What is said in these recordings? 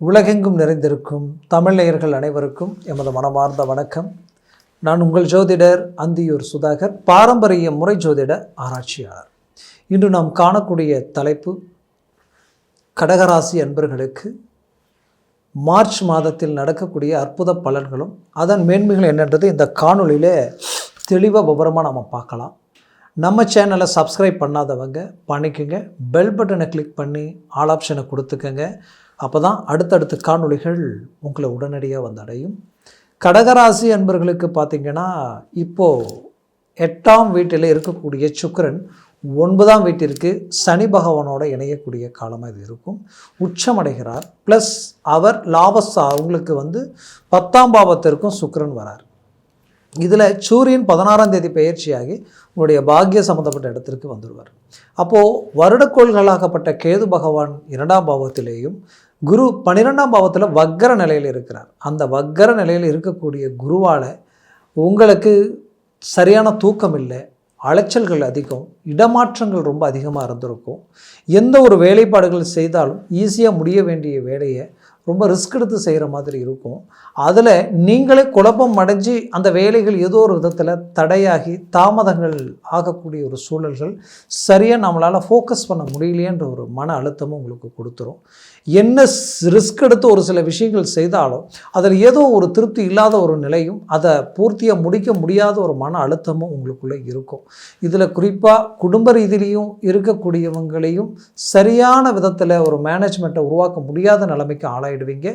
உலகெங்கும் நிறைந்திருக்கும் தமிழ் நேயர்கள் அனைவருக்கும் எமது மனமார்ந்த வணக்கம். நான் உங்கள் ஜோதிடர் அந்தியூர் சுதாகர், பாரம்பரிய முறை ஜோதிட ஆராய்ச்சியாளர். இன்று நாம் காணக்கூடிய தலைப்பு கடகராசி அன்பர்களுக்கு மார்ச் மாதத்தில் நடக்கக்கூடிய அற்புத பலன்களும் அதன் மேன்மைகள் என்னன்றது இந்த காணொலியில் தெளிவாக விவரமாக நம்ம பார்க்கலாம். நம்ம சேனலை சப்ஸ்கிரைப் பண்ணாதவங்க பண்ணிக்கோங்க, பெல் பட்டனை கிளிக் பண்ணி ஆல் ஆப்ஷனை கொடுத்துக்கோங்க. அப்போ தான் அடுத்தடுத்த காணொளிகள் உங்களை உடனடியாக வந்தடையும். கடகராசி அன்பர்களுக்கு பார்த்திங்கன்னா இப்போது 8ஆம் வீட்டில் இருக்கக்கூடிய சுக்கிரன் 9ஆம் வீட்டிற்கு சனி பகவானோட இணையக்கூடிய காலமாக இது இருக்கும். உச்சமடைகிறார். ப்ளஸ் அவர் அவங்களுக்கு 10ஆம் பாவத்திற்கும் சுக்கிரன் வரார். இதில் சூரியன் 16ஆம் தேதி பயிற்சியாகி உங்களுடைய பாக்கிய சம்மந்தப்பட்ட இடத்திற்கு வந்துடுவார். அப்போது வருடக்கோள்களாகப்பட்ட கேது பகவான் 2ஆம் பாவத்திலேயும் குரு 12ஆம் பாவத்தில் வக்கர நிலையில் இருக்கிறார். அந்த வக்கர நிலையில் இருக்கக்கூடிய குருவால் உங்களுக்கு சரியான தூக்கம் இல்லை, அலைச்சல்கள் அதிகம், இடமாற்றங்கள் ரொம்ப அதிகமாக இருந்திருக்கும். எந்த ஒரு வேலைப்பாடுகள் செய்தாலும் ஈஸியாக முடிய வேண்டிய வேலையை ரொம்ப ரிஸ்க் எடுத்து செய்கிற மாதிரி இருக்கும். அதில் நீங்களே குழப்பம் அடைஞ்சு அந்த வேலைகள் ஏதோ ஒரு விதத்தில் தடையாகி தாமதங்கள் ஆகக்கூடிய ஒரு சூழல்கள், சரியாக நம்மளால் ஃபோக்கஸ் பண்ண முடியலையன்ற ஒரு மன அழுத்தமும் உங்களுக்கு கொடுத்துரும். என்ன ரிஸ்க் எடுத்து ஒரு சில விஷயங்கள் செய்தாலும் அதில் ஏதோ ஒரு திருப்தி இல்லாத ஒரு நிலையும், அதை பூர்த்தியாக முடிக்க முடியாத ஒரு மன அழுத்தமும் உங்களுக்குள்ளே இருக்கும். இதில் குறிப்பாக குடும்ப ரீதியிலையும் இருக்கக்கூடியவங்களையும் சரியான விதத்தில் ஒரு மேனேஜ்மெண்ட்டை உருவாக்க முடியாத நிலைமைக்கு ஆளாயிடுவீங்க.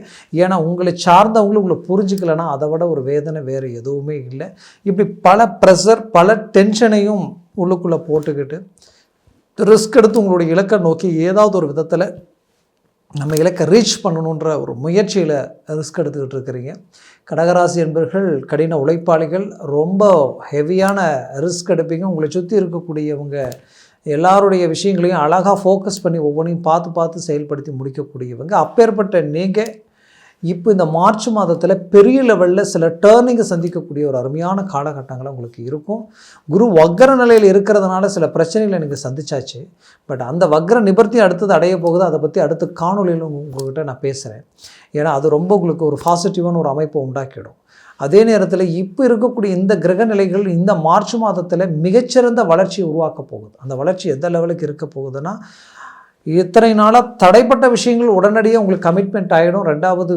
ஏன்னா உங்களை சார்ந்தவங்களும் உங்களை புரிஞ்சுக்கலைன்னா அதை விட ஒரு வேதனை வேறு எதுவுமே இல்லை. இப்படி பல ப்ரெஷர், பல டென்ஷனையும் உள்ளுக்குள்ளே போட்டுக்கிட்டு ரிஸ்க் எடுத்து உங்களுடைய இலக்கை நோக்கி ஏதாவது ஒரு விதத்தில் நம்ம இலக்கை ரீச் பண்ணணுன்ற ஒரு முயற்சியில் ரிஸ்க் எடுத்துக்கிட்டு இருக்கிறீங்க. கடகராசி என்பவர்கள் கடின உழைப்பாளிகள், ரொம்ப ஹெவியான ரிஸ்க் எடுப்பீங்க. உங்களை சுற்றி இருக்கக்கூடியவங்க எல்லாருடைய விஷயங்களையும் அழகாக ஃபோக்கஸ் பண்ணி ஒவ்வொன்றையும் பார்த்து செயல்படுத்தி முடிக்கக்கூடியவங்க. அப்பேற்பட்ட நீங்கள் இப்போ இந்த மார்ச் மாதத்தில் பெரிய லெவலில் சில டேர்னிங்கை சந்திக்கக்கூடிய ஒரு அருமையான காலகட்டங்கள் உங்களுக்கு இருக்கும். குரு வக்கர நிலையில் இருக்கிறதுனால சில பிரச்சனைகளை நீங்கள் சந்திச்சாச்சு. பட் அந்த வக்கர நிவர்த்தி அடுத்தது அடைய போகுது. அதை பற்றி அடுத்த காணொலியில் உங்கள்கிட்ட நான் பேசுகிறேன். ஏன்னா அது ரொம்ப உங்களுக்கு ஒரு பாசிட்டிவான ஒரு அமைப்பை உண்டாக்கிடும். அதே நேரத்தில் இப்போ இருக்கக்கூடிய இந்த கிரக நிலைகள் இந்த மார்ச் மாதத்தில் மிகச்சிறந்த வளர்ச்சியை உருவாக்க போகுது. அந்த வளர்ச்சி எந்த லெவலுக்கு இருக்க போகுதுன்னா, இத்தனை நாளாக தடைப்பட்ட விஷயங்கள் உடனடியாக உங்களுக்கு கமிட்மெண்ட் ஆகிடும். ரெண்டாவது,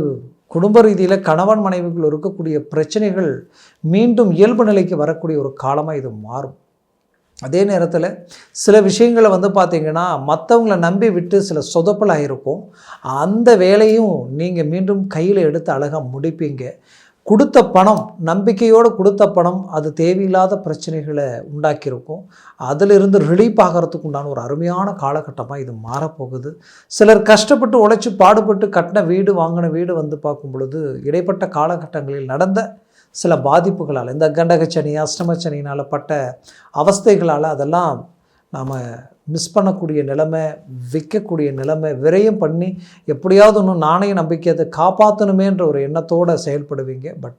குடும்ப ரீதியில் கணவன் மனைவிகள் இருக்கக்கூடிய பிரச்சனைகள் மீண்டும் இயல்பு நிலைக்கு வரக்கூடிய ஒரு காலமாக இது மாறும். அதே நேரத்தில் சில விஷயங்களை பார்த்திங்கன்னா மற்றவங்களை நம்பி விட்டு சில சொதப்பலாக இருக்கும். அந்த வேலையும் நீங்கள் மீண்டும் கையில் எடுத்து அழகாக முடிப்பீங்க. கொடுத்த பணம், நம்பிக்கையோடு கொடுத்த பணம், அது தேவையில்லாத பிரச்சனைகளை உண்டாக்கியிருக்கும். அதிலிருந்து ரிலீஃப் ஆகிறதுக்கு உண்டான ஒரு அருமையான காலகட்டமாக இது மாறப்போகுது. சிலர் கஷ்டப்பட்டு உழைச்சி பாடுபட்டு கட்டின வீடு, வாங்கின வீடு பார்க்கும் பொழுது இடைப்பட்ட காலகட்டங்களில் நடந்த சில பாதிப்புகளால், இந்த கண்டகச்சனி, அஷ்டமச்சனினால் பட்ட அவஸ்தைகளால் அதெல்லாம் நாம் மிஸ் பண்ணக்கூடிய நிலைமை, விற்கக்கூடிய நிலைமை, விரயம் பண்ணி எப்படியாவது இன்னும் நாணய நம்பிக்கையை காப்பாற்றணுமேன்ற ஒரு எண்ணத்தோடு செயல்படுவீங்க. பட்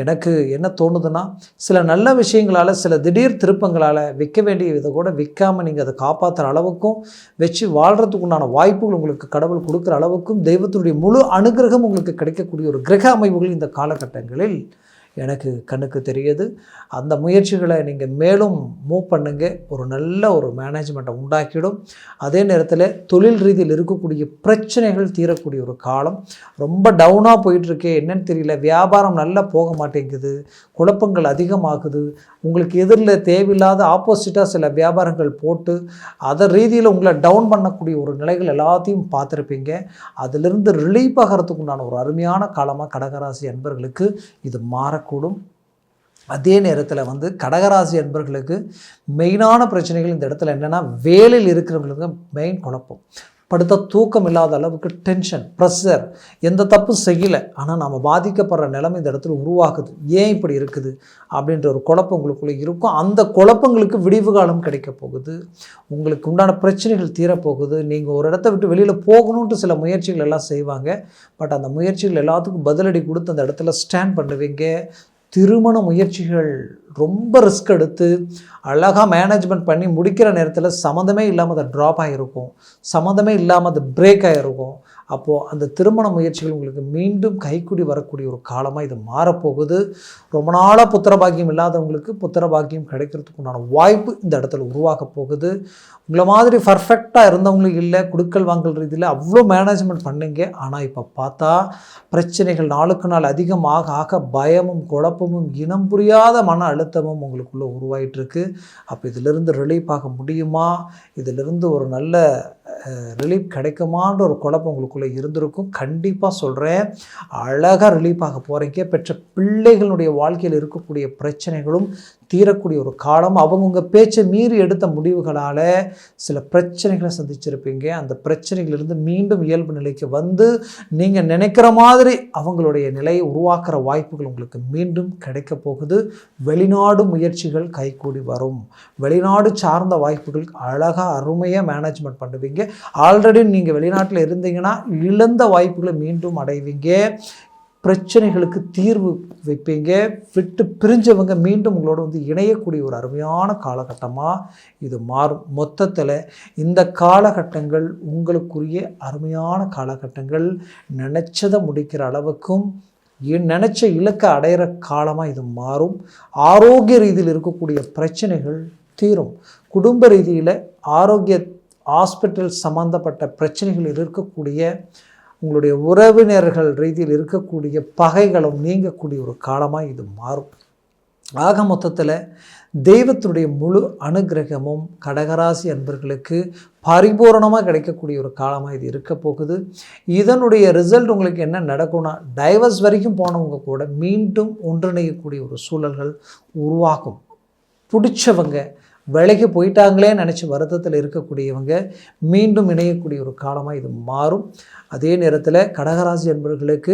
எனக்கு என்ன தோணுதுன்னா, சில நல்ல விஷயங்களால், சில திடீர் திருப்பங்களால் விற்க வேண்டிய இதை கூட விற்காமல் நீங்கள் அதை காப்பாற்றுற அளவுக்கும் வச்சு வாழ்கிறதுக்கு உண்டான வாய்ப்புகள் உங்களுக்கு கடவுள் கொடுக்குற அளவுக்கும் தெய்வத்தினுடைய முழு அனுகிரகம் உங்களுக்கு கிடைக்கக்கூடிய ஒரு கிரக அமைப்புகள் இந்த காலகட்டங்களில் எனக்கு கண்ணுக்கு தெரியுது. அந்த முயற்சிகளை நீங்கள் மேலும் மூவ் பண்ணுங்க. ஒரு நல்ல ஒரு மேனேஜ்மெண்ட்டை உண்டாக்கிடும். அதே நேரத்தில் தொழில் ரீதியில் இருக்கக்கூடிய பிரச்சனைகள் தீரக்கூடிய ஒரு காலம். ரொம்ப டவுனாக போயிட்டுருக்கே, என்னன்னு தெரியல, வியாபாரம் நல்லா போக மாட்டேங்குது, குழப்பங்கள் அதிகமாகுது, உங்களுக்கு எதிரில் தேவையில்லாத ஆப்போசிட்டாக சில வியாபாரங்கள் போட்டு அதை ரீதியில் உங்களை டவுன் பண்ணக்கூடிய ஒரு நிலைகள் எல்லாத்தையும் பார்த்துருப்பீங்க. அதிலிருந்து ரிலீஃப் ஆகிறதுக்கு உண்டான ஒரு அருமையான காலமாக கடகராசி அன்பர்களுக்கு இது மாறக்கூடும். அதே நேரத்தில் கடகராசி அன்பர்களுக்கு மெயினான பிரச்சனைகள் இந்த இடத்துல என்னென்னா, வேலையில் இருக்கிறவங்களுக்கு மெயின் குழப்பம், படுத்த தூக்கம் இல்லாத அளவுக்கு டென்ஷன், ப்ரெஷர், எந்த தப்பும் செய்யலை ஆனால் நம்ம பாதிக்கப்படுற நிலைமை இந்த இடத்துல உருவாகுது. ஏன் இப்படி இருக்குது அப்படின்ற ஒரு குழப்பம் உங்களுக்குள்ளே இருக்கும். அந்த குழப்பங்களுக்கு விடிவு காலம் கிடைக்க போகுது. உங்களுக்கு உண்டான பிரச்சனைகள் தீரப்போகுது. நீங்கள் ஒரு இடத்த விட்டு வெளியில் போகணுன்ட்டு சில முயற்சிகள் எல்லாம் செய்வாங்க. பட் அந்த முயற்சிகள் எல்லாத்துக்கும் பதிலடி கொடுத்து அந்த இடத்துல ஸ்டாண்ட் பண்ணுவீங்க. திருமண முயற்சிகள் ரொம்ப ரிஸ்க் எடுத்து அழகாக மேனேஜ்மெண்ட் பண்ணி முடிக்கிற நேரத்தில் சம்மந்தமே இல்லாமல் அதை ட்ராப் ஆகிருக்கும், சம்மந்தமே இல்லாமல் அது பிரேக் ஆகிருக்கும். அப்போது அந்த திருமண முயற்சிகள் உங்களுக்கு மீண்டும் கைக்கூடி வரக்கூடிய ஒரு காலமாக இது மாறப்போகுது. ரொம்ப நாளாக புத்திர பாக்கியம் இல்லாதவங்களுக்கு புத்திர பாக்கியம் கிடைக்கிறதுக்கு உண்டான வாய்ப்பு இந்த இடத்துல உருவாக போகுது. உங்களை மாதிரி பர்ஃபெக்டாக இருந்தவங்களும் இல்லை, குடுக்கல் வாங்கல் ரீதியில் அவ்வளோ மேனேஜ்மெண்ட் பண்ணீங்க. ஆனால் இப்போ பார்த்தா பிரச்சனைகள் நாளுக்கு நாள் அதிகமாக ஆக பயமும் குழப்பமும் இனம் புரியாத மன அழுத்தமும் உங்களுக்குள்ளே உருவாயிட்டிருக்கு. அப்போ இதிலிருந்து ரிலீஃப் ஆக முடியுமா, இதிலிருந்து ஒரு நல்ல ரிலீஃப் கிடைக்குமான்ற ஒரு குழப்பம் உங்களுக்குள்ளே இருந்திருக்கும். கண்டிப்பாக சொல்கிறேன், அழகாக ரிலீஃப் ஆக போகிறீங்க. பெற்ற பிள்ளைகளுடைய வாழ்க்கையில் இருக்கக்கூடிய பிரச்சனைகளும் தீரக்கூடிய ஒரு காலம். அவங்க உங்கள் பேச்சை மீறி எடுத்த முடிவுகளால் சில பிரச்சனைகளை சந்திச்சிருப்பீங்க. அந்த பிரச்சனைகளிலிருந்து மீண்டும் இயல்பு நிலைக்கு வந்து நீங்கள் நினைக்கிற மாதிரி அவங்களுடைய நிலையை உருவாக்குற வாய்ப்புகள் உங்களுக்கு மீண்டும் கிடைக்க போகுது. வெளிநாடு முயற்சிகள் கைகூடி வரும். வெளிநாடு சார்ந்த வாய்ப்புகள் அழகாக அருமையாக மேனேஜ்மெண்ட் பண்ணுவீங்க. ஆல்ரெடி நீங்கள் வெளிநாட்டில் இருந்தீங்கன்னா இழந்த வாய்ப்புகளை மீண்டும் அடைவீங்க. பிரச்சனைகளுக்கு தீர்வு வைப்பீங்க. விட்டு பிரிஞ்சவங்க மீண்டும் உங்களோட வந்து இணையக்கூடிய ஒரு அருமையான காலகட்டமாக இது மாறும். மொத்தத்தில் இந்த காலகட்டங்கள் உங்களுக்குரிய அருமையான காலகட்டங்கள். நினச்சதை முடிக்கிற அளவுக்கும் நினச்ச இலக்கை அடையிற காலமாக இது மாறும். ஆரோக்கிய ரீதியில் இருக்கக்கூடிய பிரச்சனைகள் தீரும். குடும்ப ரீதியில் ஆரோக்கிய ஹாஸ்பிட்டல் சம்மந்தப்பட்ட பிரச்சனைகள் இருக்கக்கூடிய உங்களுடைய உறவினர்கள் ரீதியில் இருக்கக்கூடிய பகைகளும் நீங்கக்கூடிய ஒரு காலமாக இது மாறும். ஆக மொத்தத்தில் தெய்வத்துடைய முழு அனுகிரகமும் கடகராசி அன்பர்களுக்கு பரிபூரணமாக கிடைக்கக்கூடிய ஒரு காலமாக இது இருக்க போகுது. இதனுடைய ரிசல்ட் உங்களுக்கு என்ன நடக்கும்னா, டைவர்ஸ் வரைக்கும் போனவங்க கூட மீண்டும் ஒன்றிணையக்கூடிய ஒரு சூழல்கள் உருவாகும். பிடிச்சவங்க விலைக்கு போயிட்டாங்களே நினச்சி வருத்தத்தில் இருக்கக்கூடியவங்க மீண்டும் இணையக்கூடிய ஒரு காலமாக இது மாறும். அதே நேரத்தில் கடகராசி என்பவர்களுக்கு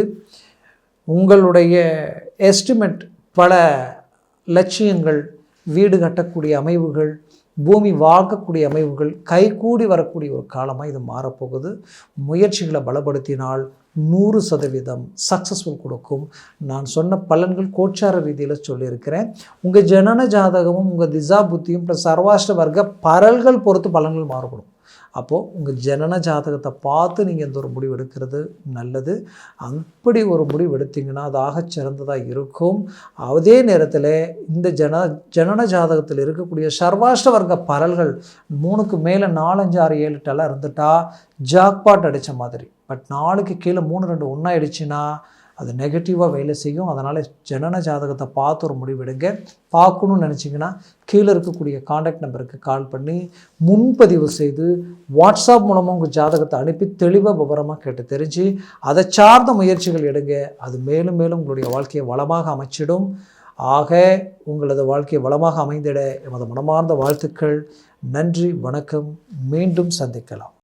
உங்களுடைய எஸ்டிமேட் பல லட்சியங்கள், வீடு கட்டக்கூடிய அமைவுகள், பூமி வாங்கக்கூடிய அமைவுகள் கைகூடி வரக்கூடிய ஒரு காலமாக இது மாறப்போகுது. முயற்சிகளை பலப்படுத்தினால் 100% சக்ஸஸ்ஃபுல் கொடுக்கும். நான் சொன்ன பலன்கள் கோச்சார ரீதியில் சொல்லியிருக்கிறேன். உங்கள் ஜனன ஜாதகமும் உங்கள் திசா புத்தியும் ப்ளஸ் சர்வாஷ்ட வர்க்க பரல்கள் பொறுத்து பலன்கள் மாறுபடும். அப்போது உங்கள் ஜனன ஜாதகத்தை பார்த்து நீங்கள் எந்த ஒரு முடிவு எடுக்கிறது நல்லது. அப்படி ஒரு முடிவு எடுத்திங்கன்னா அது ஆகச் சிறந்ததாக இருக்கும். அதே நேரத்தில் இந்த ஜனன ஜாதகத்தில் இருக்கக்கூடிய சர்வாஷ்ட வர்க்க பரல்கள் 3க்கு மேலே 4, 5, 6, 7, 8 இருந்துட்டா ஜாக்பாட் அடித்த மாதிரி. பட் 4க்கு கீழே 3, 2 ஒன்றாயிடுச்சுன்னா அது நெகட்டிவாக வேலை செய்யும். அதனால் ஜனன ஜாதகத்தை பார்த்து ஒரு முடிவெடுங்க. பார்க்கணுன்னு நினச்சிங்கன்னா கீழே இருக்கக்கூடிய காண்டாக்ட் நம்பருக்கு கால் பண்ணி முன்பதிவு செய்து வாட்ஸ்அப் மூலமாக உங்கள் ஜாதகத்தை அனுப்பி தெளிவாக விவரமாக கேட்டு தெரிஞ்சு அதை சார்ந்த முயற்சிகள் எடுங்க. அது மேலும் மேலும் உங்களுடைய வாழ்க்கையை வளமாக அமைச்சிடும். ஆக உங்களது வாழ்க்கையை வளமாக அமைந்திட எமது மனமார்ந்த வாழ்த்துக்கள். நன்றி, வணக்கம். மீண்டும் சந்திக்கலாம்.